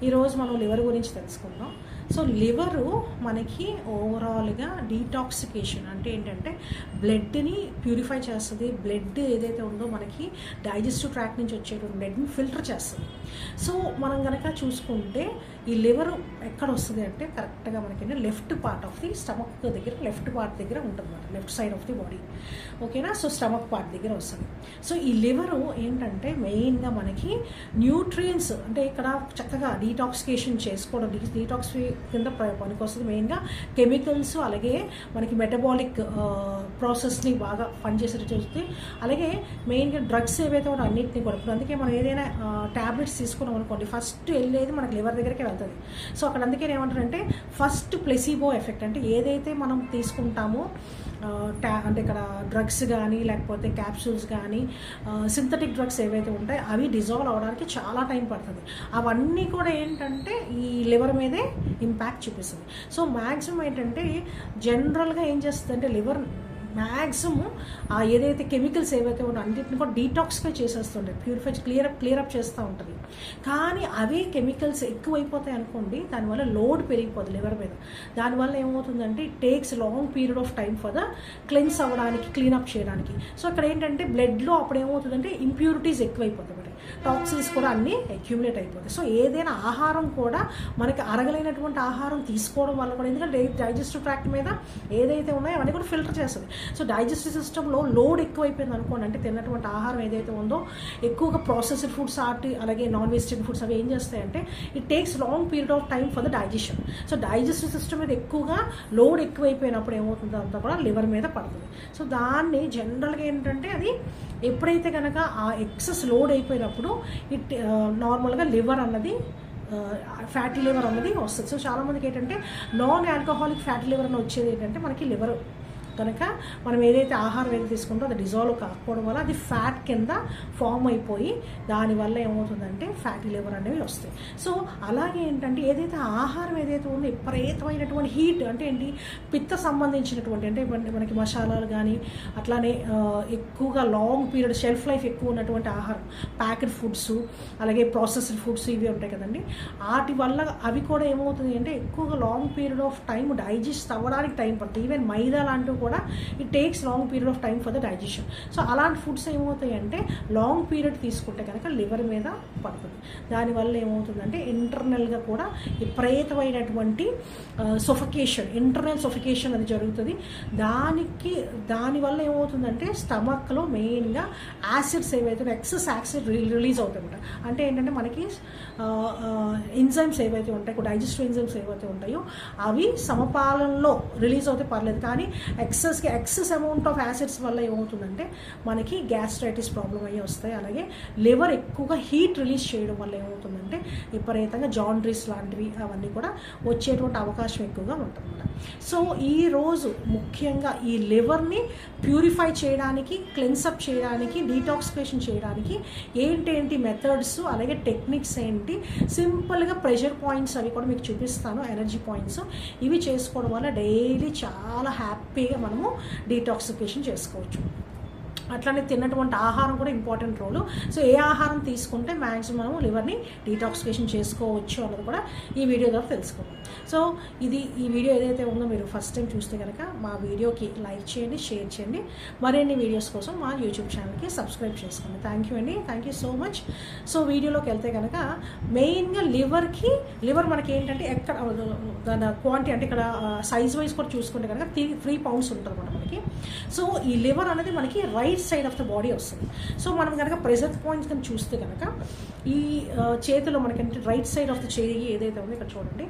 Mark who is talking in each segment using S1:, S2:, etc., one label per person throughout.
S1: ఈరోజు మనం లివర్ గురించి తెలుసుకుందాం. సో లివరు మనకి ఓవరాల్గా డీటాక్సికేషన్ అంటే ఏంటంటే బ్లడ్ని ప్యూరిఫై చేస్తుంది. బ్లడ్ ఏదైతే ఉందో మనకి డైజెస్టివ్ ట్రాక్ట్ నుంచి వచ్చేటువంటి బ్లడ్ని ఫిల్టర్ చేస్తుంది. సో మనం కనుక చూసుకుంటే ఈ లివర్ ఎక్కడ వస్తుంది అంటే కరెక్ట్గా మనకి left part of the stomach దగ్గర, లెఫ్ట్ పార్ట్ దగ్గర ఉంటుంది అన్నమాట, left side of the body. ఓకేనా? సో స్టమక్ పార్ట్ దగ్గర వస్తుంది. సో ఈ లివరు ఏంటంటే మెయిన్గా మనకి న్యూట్రియంట్స్ అంటే ఇక్కడ చక్కగా డీటాక్సికేషన్ చేసుకోవడం, డీటాక్స్ కింద పనికి వస్తుంది. మెయిన్గా కెమికల్స్ అలాగే మనకి మెటబాలిక్ ప్రాసెస్ని బాగా పనిచేసేది చూస్తే, అలాగే మెయిన్గా డ్రగ్స్ ఏవైతే ఉన్నాయో అన్నింటినీ కూడా. ఇప్పుడు అందుకే మనం ఏదైనా ట్యాబ్లెట్స్ తీసుకున్నాం అనుకోండి, ఫస్ట్ వెళ్ళేది మనకి లివర్ దగ్గరికి వెళ్తుంది. సో అక్కడ అందుకే ఏమంటారంటే ఫస్ట్ ప్లెసిబో ఎఫెక్ట్, అంటే ఏదైతే మనం తీసుకుంటామో అంటే ఇక్కడ డ్రగ్స్ కానీ లేకపోతే క్యాప్సూల్స్ కానీ సింథటిక్ డ్రగ్స్ ఏవైతే ఉంటాయో అవి డిజాల్వ్ అవ్వడానికి చాలా టైం పడుతుంది. అవన్నీ కూడా ఏంటంటే ఈ లివర్ మీదే ఇంపాక్ట్ చూపిస్తుంది. సో మ్యాక్సిమం ఏంటంటే జనరల్గా ఏం చేస్తుంది అంటే లివర్ మ్యాక్సిమం ఏదైతే కెమికల్స్ ఏవైతే ఉన్నాయో అన్నింటిని కూడా డీటాక్సిఫై చేసేస్తుంటాయి, ప్యూరిఫై క్లియరప్ చేస్తూ ఉంటుంది. కానీ అవే కెమికల్స్ ఎక్కువైపోతాయి అనుకోండి, దానివల్ల లోడ్ పెరిగిపోతుంది లివర్ మీద. దానివల్ల ఏమవుతుందంటే it takes long period of time for the cleanse అవ్వడానికి, క్లీనప్ చేయడానికి. సో ఇక్కడ ఏంటంటే బ్లడ్లో అప్పుడు ఏమవుతుందంటే ఇంప్యూరిటీస్ ఎక్కువైపోతాయి, టాక్సిన్స్ కూడా అన్నీ అక్యూములేట్ అయిపోతాయి. సో ఏదైనా ఆహారం కూడా మనకి అరగలేనటువంటి ఆహారం తీసుకోవడం వల్ల కూడా, ఎందుకంటే డైజెస్టివ్ ట్రాక్ట్ మీద ఏదైతే ఉన్నాయో అవన్నీ కూడా ఫిల్టర్ చేస్తుంది. సో డైజెస్టివ్ సిస్టంలో లోడ్ ఎక్కువైపోయింది అనుకోండి, అంటే తిన్నటువంటి ఆహారం ఏదైతే ఉందో ఎక్కువగా ప్రాసెస్డ్ ఫుడ్స్ అలాగే నాన్ వెజిటేరియల్ ఫుడ్స్ అవి ఏం చేస్తాయంటే it takes long period of time for the digestion. So digestive system మీద ఎక్కువగా లోడ్ ఎక్కువైపోయినప్పుడు ఏమవుతుందో అంతా కూడా లివర్ మీద పడుతుంది. సో దాన్ని జనరల్గా ఏంటంటే అది ఎప్పుడైతే కనుక ఆ ఎక్సెస్ లోడ్ అయిపోయినప్పుడు ఇట్ నార్మల్గా లివర్ అన్నది ఫ్యాటీ లివర్ అన్నది వస్తుంది. సో చాలామందికి ఏంటంటే నాన్ ఆల్కహాలిక్ ఫ్యాటీ లివర్ అని వచ్చేది ఏంటంటే మనకి లివర్ కనుక మనం ఏదైతే ఆహారం ఏదైతే తీసుకుంటో అది డిజాల్వ్ కాకపోవడం వల్ల అది ఫ్యాట్ కింద ఫామ్ అయిపోయి దానివల్ల ఏమవుతుందంటే ఫ్యాటీ లివర్ అనేవి వస్తాయి. సో అలాగే ఏంటంటే ఏదైతే ఆహారం ఏదైతే ఉందో విపరీతమైనటువంటి హీట్, అంటే ఏంటి పిత్త సంబంధించినటువంటి, అంటే మనకి మసాలాలు కానీ అట్లానే ఎక్కువగా లాంగ్ పీరియడ్ షెల్ఫ్ లైఫ్ ఎక్కువ ఉన్నటువంటి ఆహారం, ప్యాకెడ్ ఫుడ్స్ అలాగే ప్రాసెస్డ్ ఫుడ్స్ ఇవి ఉంటాయి కదండి, వాటి వల్ల అవి కూడా ఏమవుతుంది అంటే ఎక్కువగా long period of time digest అవ్వడానికి టైం పడుతుంది. ఈవెన్ మైదా లాంటివి కూడా it takes long period of time for the digestion. So అలాంటి ఫుడ్స్ ఏమవుతాయి అంటే లాంగ్ పీరియడ్ తీసుకుంటే కనుక లివర్ మీద పడుతుంది. దానివల్ల ఏమవుతుందంటే ఇంటర్నల్గా కూడా విపరీతమైనటువంటి సొఫికేషన్, ఇంటర్నల్ సొఫికేషన్ అది జరుగుతుంది. దానివల్ల ఏమవుతుందంటే స్టమక్లో మెయిన్గా యాసిడ్స్ ఏవైతే ఎక్సెస్ యాసిడ్ రిలీజ్ అవుతాయి. అంటే ఏంటంటే మనకి ఎంజైమ్స్ ఏవైతే ఉంటాయో, డైజెస్టివ్ ఎంజైమ్స్ ఏవైతే ఉంటాయో అవి సమపాలనలో రిలీజ్ అవుతే పర్లేదు, కానీ ఎక్సెస్ అమౌంట్ ఆఫ్ యాసిడ్స్ వల్ల ఏమవుతుందంటే మనకి గ్యాస్ట్రైటిస్ ప్రాబ్లం అయ్యి వస్తాయి. అలాగే లివర్ ఎక్కువగా హీట్ రిలీజ్ చేయడం వల్ల ఏమవుతుందంటే విపరీతంగా జాండ్రీస్ లాంటివి అవన్నీ కూడా వచ్చేటువంటి అవకాశం ఎక్కువగా ఉంటుంది. సో ఈరోజు ముఖ్యంగా ఈ లివర్ని ప్యూరిఫై చేయడానికి, క్లెన్సప్ చేయడానికి, డీటాక్సిఫికేషన్ చేయడానికి ఏంటి మెథడ్స్ అలాగే టెక్నిక్స్ ఏంటి, సింపుల్గా ప్రెషర్ పాయింట్స్ అవి కూడా మీకు చూపిస్తాను, ఎనర్జీ పాయింట్స్. ఇవి చేసుకోవడం వల్ల డైలీ చాలా హ్యాపీగా మనము డీటాక్సిఫికేషన్ చేసుకోవచ్చు. అట్లానే తిన్నటువంటి ఆహారం కూడా ఇంపార్టెంట్ రోలు. సో ఏ ఆహారం తీసుకుంటే మ్యాక్సిమం లివర్ని డీటాక్సిఫికేషన్ చేసుకోవచ్చు అన్నది కూడా ఈ వీడియో ద్వారా తెలుసుకుందాం. సో ఈ వీడియో ఏదైతే ఉందో మీరు ఫస్ట్ టైం చూస్తే కనుక మా వీడియోకి లైక్ చేయండి, షేర్ చేయండి. మరిన్ని వీడియోస్ కోసం మా యూట్యూబ్ ఛానల్కి సబ్స్క్రైబ్ చేసుకోండి. థ్యాంక్ యూ అండి, thank you so much. So వీడియోలోకి వెళ్తే కనుక మెయిన్గా లివర్ మనకి ఏంటంటే ఎక్కడ దాని క్వాంటిటీ అంటే ఇక్కడ సైజ్ వైజ్ కూడా చూసుకుంటే కనుక 3 pounds ఉంటుంది అన్నమాట మనకి. సో ఈ లివర్ అనేది మనకి right side of the body వస్తుంది. సో మనం కనుక ప్రెషర్ పాయింట్స్ కానీ చూస్తే కనుక ఈ చేతిలో మనకంటే రైట్ సైడ్ ఆఫ్ ద చెయ్యి ఏదైతే ఉందో ఇక్కడ చూడండి,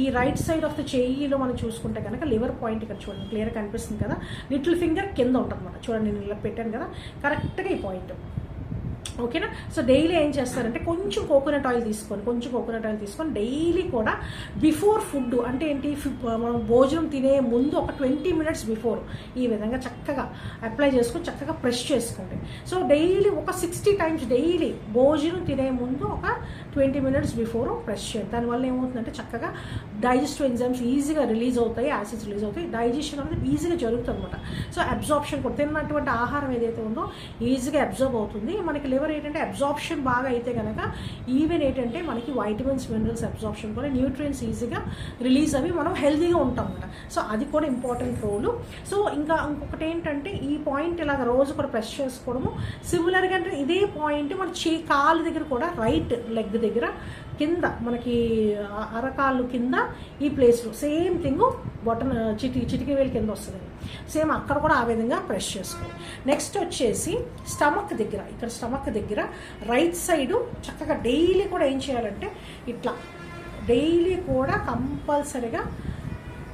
S1: ఈ రైట్ సైడ్ ఆఫ్ ద చెయ్యిలో మనం చూసుకుంటే కనుక లివర్ పాయింట్ ఇక్కడ చూడండి, క్లియర్గా కనిపిస్తుంది కదా, లిటిల్ ఫింగర్ కింద ఉంటుంది అన్నమాట. చూడండి నేను ఇలా పెట్టాను కదా, కరెక్ట్గా ఈ పాయింట్. ఓకేనా? సో డైలీ ఏం చేస్తారంటే కొంచెం కోకోనట్ ఆయిల్ తీసుకొని డైలీ కూడా బిఫోర్ ఫుడ్, అంటే ఏంటి మనం భోజనం తినే ముందు ఒక 20 minutes బిఫోర్ ఈ విధంగా చక్కగా అప్లై చేసుకొని చక్కగా ప్రెస్ చేసుకోండి. సో డైలీ ఒక 60 times డైలీ భోజనం తినే ముందు ఒక 20 minutes బిఫోర్ ప్రెస్ చేయండి. దానివల్ల ఏమవుతుందంటే చక్కగా డైజెస్టివ్ ఎంజైమ్స్ ఈజీగా రిలీజ్ అవుతాయి, యాసిడ్స్ రిలీజ్ అవుతాయి, డైజెషన్ అనేది ఈజీగా జరుగుతుంది అనమాట. సో అబ్జార్ప్షన్ కూడా తిన్నటువంటి ఆహారం ఏదైతే ఉందో ఈజీగా అబ్జర్వ్ అవుతుంది. మనకి లివర్ లివర్ ఏంటంటే అబ్జార్ప్షన్ బాగా అయితే కనుక ఈవెన్ ఏంటంటే మనకి వైటమిన్స్ మినరల్స్ అబ్జార్ప్షన్ కూడా న్యూట్రియన్స్ ఈజీగా రిలీజ్ అవి మనం హెల్తీగా ఉంటాం కదా. సో అది కూడా ఇంపార్టెంట్ రోలు. సో ఇంకొకటి ఏంటంటే ఈ పాయింట్ ఇలాగ రోజు కూడా ప్రెస్ చేసుకోవడము. సిమిలర్గా అంటే ఇదే పాయింట్ మన కాలు దగ్గర కూడా రైట్ లెగ్ దగ్గర కింద మనకి అరకాళ్ళు కింద ఈ ప్లేస్లో సేమ్ థింగ్ బొటన్ చిటికి వేలు కింద వస్తుంది. సేమ్ అక్కడ కూడా ఆ విధంగా ప్రెస్ చేసుకోవాలి. నెక్స్ట్ వచ్చేసి స్టమక్ దగ్గర, ఇక్కడ స్టమక్ దగ్గర రైట్ సైడు చక్కగా డైలీ కూడా ఏం చేయాలంటే ఇట్లా డైలీ కూడా కంపల్సరిగా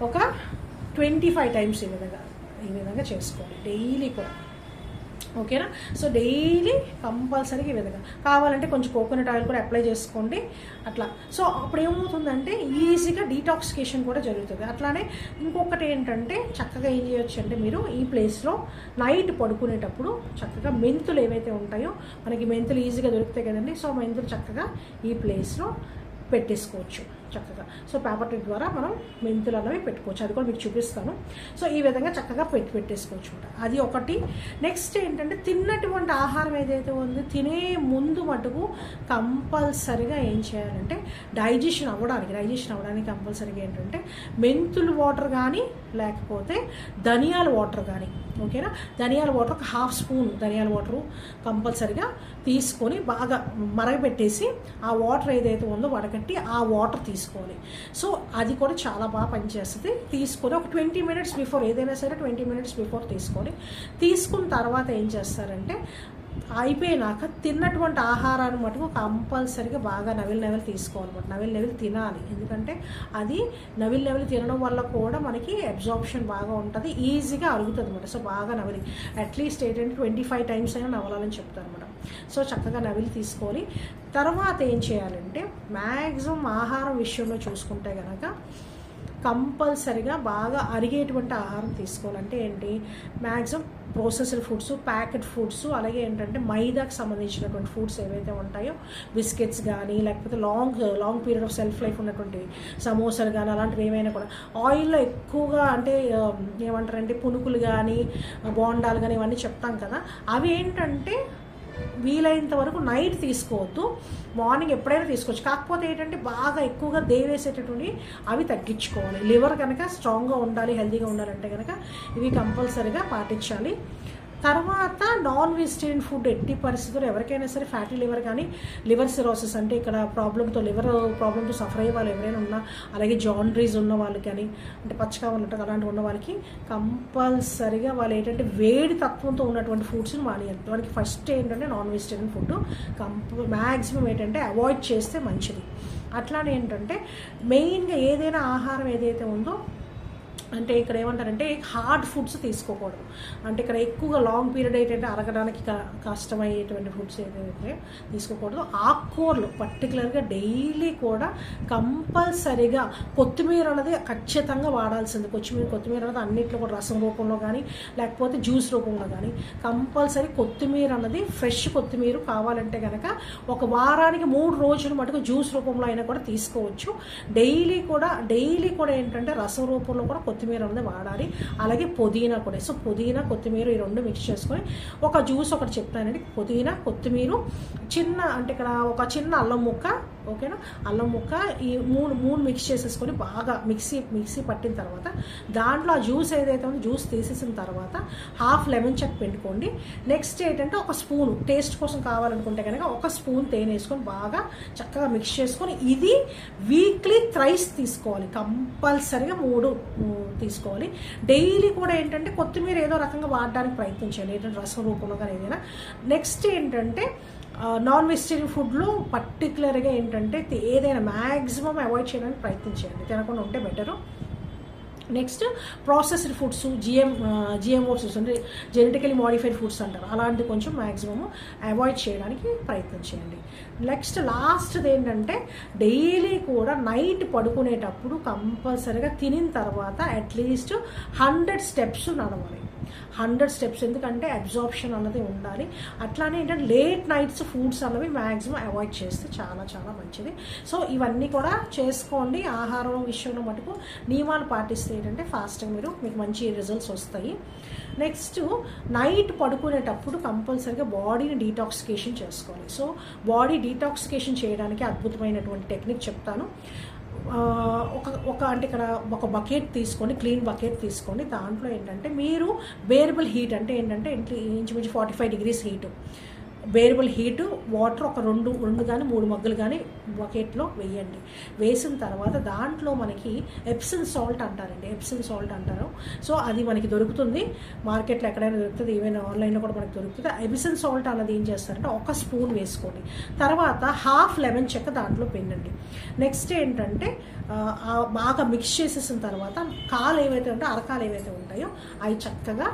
S1: ఒక 25 టైమ్స్ ఈ విధంగా చేసుకోవాలి డైలీ కూడా. ఓకేనా. సో డైలీ కంపల్సరీగా ఈ విధంగా కావాలంటే కొంచెం కోకోనట్ ఆయిల్ కూడా అప్లై చేసుకోండి అట్లా. సో అప్పుడు ఏమవుతుందంటే ఈజీగా డీటాక్సికేషన్ కూడా జరుగుతుంది. అట్లానే ఇంకొకటి ఏంటంటే చక్కగా ఏం చేయొచ్చు అంటే మీరు ఈ ప్లేస్లో నైట్ పడుకునేటప్పుడు చక్కగా మెంతులు ఏవైతే ఉంటాయో మనకి మెంతులు ఈజీగా దొరుకుతాయి కదండి. సో మెంతులు చక్కగా ఈ ప్లేస్లో పెట్టేసుకోవచ్చు చక్కగా. సో పేపర్ ట్రిక్ ద్వారా మనం మెంతులు అనేవి పెట్టుకోవచ్చు, అది కూడా మీకు చూపిస్తాను. సో ఈ విధంగా చక్కగా పెట్టేసుకోవచ్చు అనమాట. అది ఒకటి. నెక్స్ట్ ఏంటంటే తిన్నటువంటి ఆహారం ఏదైతే ఉందో తినే ముందు మటుకు కంపల్సరిగా ఏం చేయాలంటే డైజెషన్ అవ్వడానికి కంపల్సరిగా ఏంటంటే మెంతులు వాటర్ కానీ లేకపోతే ధనియాల వాటర్ కానీ, ఓకేనా. ధనియాల వాటర్ ఒక 1/2 స్పూన్ ధనియాల వాటరు కంపల్సరిగా తీసుకొని బాగా మరగబెట్టేసి ఆ వాటర్ ఏదైతే ఉందో వడకట్టి ఆ వాటర్ తీసుకోవాలి. సో అది కూడా చాలా బాగా పనిచేస్తుంది. తీసుకొని ఒక 20 మినిట్స్ బిఫోర్, ఏదైనా సరే 20 మినిట్స్ బిఫోర్ తీసుకున్న తర్వాత ఏం చేస్తారంటే అయిపోయినాక తిన్నటువంటి ఆహారాన్ని మటుకు కంపల్సరిగా బాగా నవిలి తీసుకోవాలన్నమాట. నవిలి తినాలి. ఎందుకంటే అది నవిలి తినడం వల్ల కూడా మనకి అబ్జార్ప్షన్ బాగా ఉంటుంది, ఈజీగా అరుగుతుంది అనమాట. సో బాగా నవిలి అట్లీస్ట్ ఏంటంటే 25 టైమ్స్ అయినా నవలాలని చెప్తారు అనమాట. సో చక్కగా నవిలి తీసుకోవాలి. తర్వాత ఏం చేయాలంటే మ్యాక్సిమం ఆహారం విషయంలో చూసుకుంటే కనుక కంపల్సరిగా బాగా అరిగేటువంటి ఆహారం తీసుకోవాలంటే ఏంటి, maximum processed foods, packet foods, అలాగే ఏంటంటే మైదాకు సంబంధించినటువంటి ఫుడ్స్ ఏవైతే ఉంటాయో బిస్కెట్స్ కానీ లేకపోతే long period of self life ఉన్నటువంటి సమోసాలు కానీ అలాంటివి ఏమైనా కూడా ఆయిల్లో ఎక్కువగా అంటే ఏమంటారంటే పునుకులు కానీ బోండాలు కానీ ఇవన్నీ చెప్తాం కదా, అవి ఏంటంటే వీలైనంత వరకు నైట్ తీసుకోవద్దు, మార్నింగ్ ఎప్పుడైనా తీసుకోవచ్చు. కాకపోతే ఏంటంటే బాగా ఎక్కువగా దేవేసేటటువంటి అవి తగ్గించుకోవాలి. లివర్ కనుక స్ట్రాంగ్గా ఉండాలి, హెల్తీగా ఉండాలంటే కనుక ఇవి కంపల్సరీగా పాటించాలి. తర్వాత నాన్ వెజిటేరియన్ ఫుడ్ ఎట్టి పరిస్థితుల్లో ఎవరికైనా సరే ఫ్యాటీ లివర్ కానీ లివర్ సిరోసిస్ అంటే ఇక్కడ లివర్ ప్రాబ్లంతో సఫర్ అయ్యే వాళ్ళు ఎవరైనా ఉన్నా, అలాగే జాండ్రీస్ ఉన్న వాళ్ళు కానీ అంటే పచ్చకామలు ఉంటుంది అలాంటివి ఉన్న వాళ్ళకి కంపల్సరీగా వాళ్ళు ఏంటంటే వేడి తత్వంతో ఉన్నటువంటి ఫుడ్స్ని మానేయాలి. వాళ్ళకి ఫస్ట్ ఏంటంటే నాన్ వెజిటేరియన్ ఫుడ్ మ్యాక్సిమం ఏంటంటే అవాయిడ్ చేస్తే మంచిది. అట్లానే ఏంటంటే మెయిన్గా ఏదైనా ఆహారం ఏదైతే ఉందో అంటే ఇక్కడ ఏమంటారంటే హార్డ్ ఫుడ్స్ తీసుకోకూడదు. అంటే ఇక్కడ ఎక్కువగా లాంగ్ పీరియడ్ ఏంటంటే అరగడానికి కష్టమయ్యేటువంటి ఫుడ్స్ ఏదైతే తీసుకోకూడదు. ఆకుకూరలు పర్టికులర్గా డైలీ కూడా కంపల్సరీగా కొత్తిమీర అనేది ఖచ్చితంగా వాడాల్సింది. కొత్తిమీర అనేది అన్నింటిలో కూడా రసం రూపంలో కానీ లేకపోతే జ్యూస్ రూపంలో కానీ కంపల్సరీ కొత్తిమీర అన్నది ఫ్రెష్ కొత్తిమీర కావాలంటే కనుక ఒక వారానికి 3 రోజులు మటుకు జ్యూస్ రూపంలో అయినా కూడా తీసుకోవచ్చు. డైలీ కూడా ఏంటంటే రసం రూపంలో కూడా కొత్తిమీర అనేది వాడాలి. అలాగే పుదీనా కూడా. సో పుదీనా కొత్తిమీర ఈ రెండు మిక్స్ చేసుకొని ఒక జ్యూస్ ఒకటి చెప్తానండి. పుదీనా కొత్తిమీర అంటే ఇక్కడ ఒక చిన్న అల్లం ముక్క, ఓకేనా, అల్లం ముక్క ఈ మూడు మిక్స్ చేసేసుకొని బాగా మిక్సీ పట్టిన తర్వాత దాంట్లో ఆ జ్యూస్ ఏదైతే ఉందో జ్యూస్ తీసేసిన తర్వాత హాఫ్ లెమన్ చెక్ పెట్టుకోండి. నెక్స్ట్ ఏంటంటే ఒక స్పూను టేస్ట్ కోసం కావాలనుకుంటే కనుక ఒక స్పూన్ తేనె వేసుకొని బాగా చక్కగా మిక్స్ చేసుకొని ఇది వీక్లీ థ్రైస్ తీసుకోవాలి. కంపల్సరీగా 3 తీసుకోవాలి. డైలీ కూడా ఏంటంటే కొత్తిమీర ఏదో రకంగా వాడడానికి ప్రయత్నించాలి, ఏంటంటే రసం రూపంలో కానీ ఏదైనా. నెక్స్ట్ ఏంటంటే నాన్ వెజిటేరియన్ ఫుడ్లో పర్టికులర్గా ఏంటంటే ఏదైనా మ్యాక్సిమం అవాయిడ్ చేయడానికి ప్రయత్నించండి, తినకుండా ఉంటే better. Next processed foods, GMO foods అంటే జెనెటికలీ మాడిఫైడ్ ఫుడ్స్ అంటారు, అలాంటి కొంచెం మ్యాక్సిమము అవాయిడ్ చేయడానికి ప్రయత్నం చేయండి. నెక్స్ట్ లాస్ట్ది ఏంటంటే డైలీ కూడా నైట్ పడుకునేటప్పుడు కంపల్సరీగా తినిన తర్వాత అట్లీస్ట్ 100 స్టెప్స్ నడవాలి. 100 స్టెప్స్, ఎందుకంటే అబ్జార్ప్షన్ అన్నది ఉండాలి. అట్లానే ఏంటంటే లేట్ నైట్స్ ఫుడ్స్ అన్నవి మ్యాక్సిమం అవాయిడ్ చేస్తే చాలా చాలా మంచిది. సో ఇవన్నీ కూడా చేసుకోండి. ఆహారం విషయంలో మటుకు నియమాలు పాటిస్తే ఏంటంటే ఫాస్ట్గా మీకు మంచి రిజల్ట్స్ వస్తాయి. నెక్స్ట్ నైట్ పడుకునేటప్పుడు కంపల్సరీగా బాడీని డీటాక్సికేషన్ చేసుకోవాలి. సో బాడీ డీటాక్సికేషన్ చేయడానికి అద్భుతమైనటువంటి టెక్నిక్ చెప్తాను. అంటే ఇక్కడ ఒక బకెట్ తీసుకోండి, క్లీన్ బకెట్ తీసుకోండి. దాంట్లో ఏంటంటే మీరు వేరియబుల్ హీట్ అంటే ఏంటంటే ఇంచుమించు 45 degrees heat, variable heat water ఒక రెండు కానీ 3 మగ్గులు కానీ బకెట్లో వేయండి. వేసిన తర్వాత దాంట్లో మనకి ఎప్సమ్ సాల్ట్ అంటారండి, ఎప్సమ్ సాల్ట్ అంటారు. సో అది మనకి దొరుకుతుంది మార్కెట్లో, ఎక్కడైనా దొరుకుతుంది, ఈవెన్ ఆన్లైన్లో కూడా మనకి దొరుకుతుంది. ఎప్సమ్ సాల్ట్ అన్నది ఏం చేస్తారంటే 1 స్పూన్ వేసుకోండి. తర్వాత హాఫ్ లెమన్ చెక్క దాంట్లో పిండండి. నెక్స్ట్ ఏంటంటే బాగా మిక్స్ చేసేసిన తర్వాత కాలు ఏవైతే ఉంటాయో, అరకాలు ఏవైతే ఉంటాయో అవి చక్కగా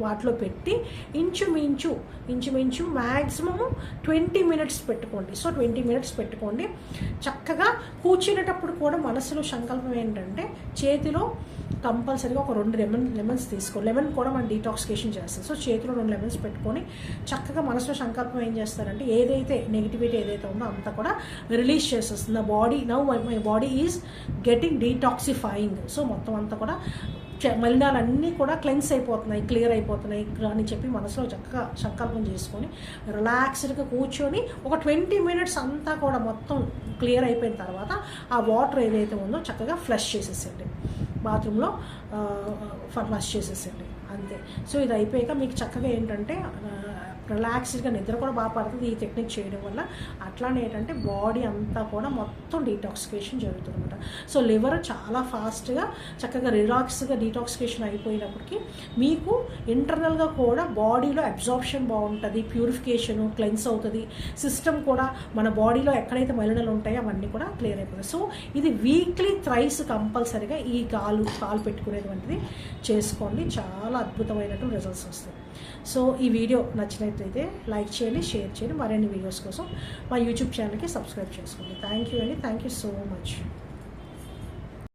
S1: వాటిలో పెట్టి ఇంచుమించు మ్యాక్సిమము 20 minutes పెట్టుకోండి. సో 20 minutes పెట్టుకోండి. చక్కగా కూర్చునేటప్పుడు కూడా మనసులో సంకల్పం ఏంటంటే చేతిలో కంపల్సరీగా ఒక 2 లెమన్స్ తీసుకోండి. లెమన్ కూడా మనం డీటాక్సికేషన్ చేస్తాం. సో చేతిలో 2 lemons పెట్టుకొని చక్కగా మనసులో సంకల్పం ఏం చేస్తారంటే ఏదైతే నెగిటివిటీ ఏదైతే ఉందో అంతా కూడా రిలీజ్ చేసేస్తుంది. Body now my body is getting detoxifying. So మొత్తం అంతా కూడా మలినాలన్నీ కూడా క్లెన్స్ అయిపోతున్నాయి, క్లియర్ అయిపోతున్నాయి అని చెప్పి మనసులో చక్కగా సంకల్పం చేసుకొని రిలాక్స్డ్గా కూర్చొని ఒక 20 minutes అంతా కూడా మొత్తం క్లియర్ అయిపోయిన తర్వాత ఆ వాటర్ ఏదైతే ఉందో చక్కగా ఫ్లష్ చేసేసండి, బాత్రూంలో ఫ్లష్ చేసేసండి, అంతే. సో ఇది అయిపోయాక మీకు చక్కగా ఏంటంటే రిలాక్స్డ్గా నిద్ర కూడా బాగా పడుతుంది ఈ టెక్నిక్ చేయడం వల్ల. అట్లానే ఏంటంటే బాడీ అంతా కూడా మొత్తం డీటాక్సికేషన్ జరుగుతుంది అనమాట. సో లివర్ చాలా ఫాస్ట్గా చక్కగా రిలాక్స్గా డీటాక్సికేషన్ అయిపోయినప్పటికీ మీకు ఇంటర్నల్గా కూడా బాడీలో అబ్జార్ప్షన్ బాగుంటుంది, ప్యూరిఫికేషను క్లెన్స్ అవుతుంది, సిస్టమ్ కూడా మన బాడీలో ఎక్కడైతే మలినాలు ఉంటాయో అవన్నీ కూడా క్లియర్ అయిపోతాయి. సో ఇది వీక్లీ థ్రైస్ కంపల్సరీగా ఈ కాలు పెట్టుకునేటువంటిది చేసుకోండి. చాలా అద్భుతమైనటువంటి రిజల్ట్స్ వస్తాయి. సో ఈ వీడియో నచ్చినట్లయితే లైక్ చేయండి, షేర్ చేయండి. మరిన్ని వీడియోస్ కోసం మా యూట్యూబ్ ఛానల్కి సబ్స్క్రైబ్ చేసుకోండి. థ్యాంక్ యూ అండి, థ్యాంక్ యూ సో మచ్.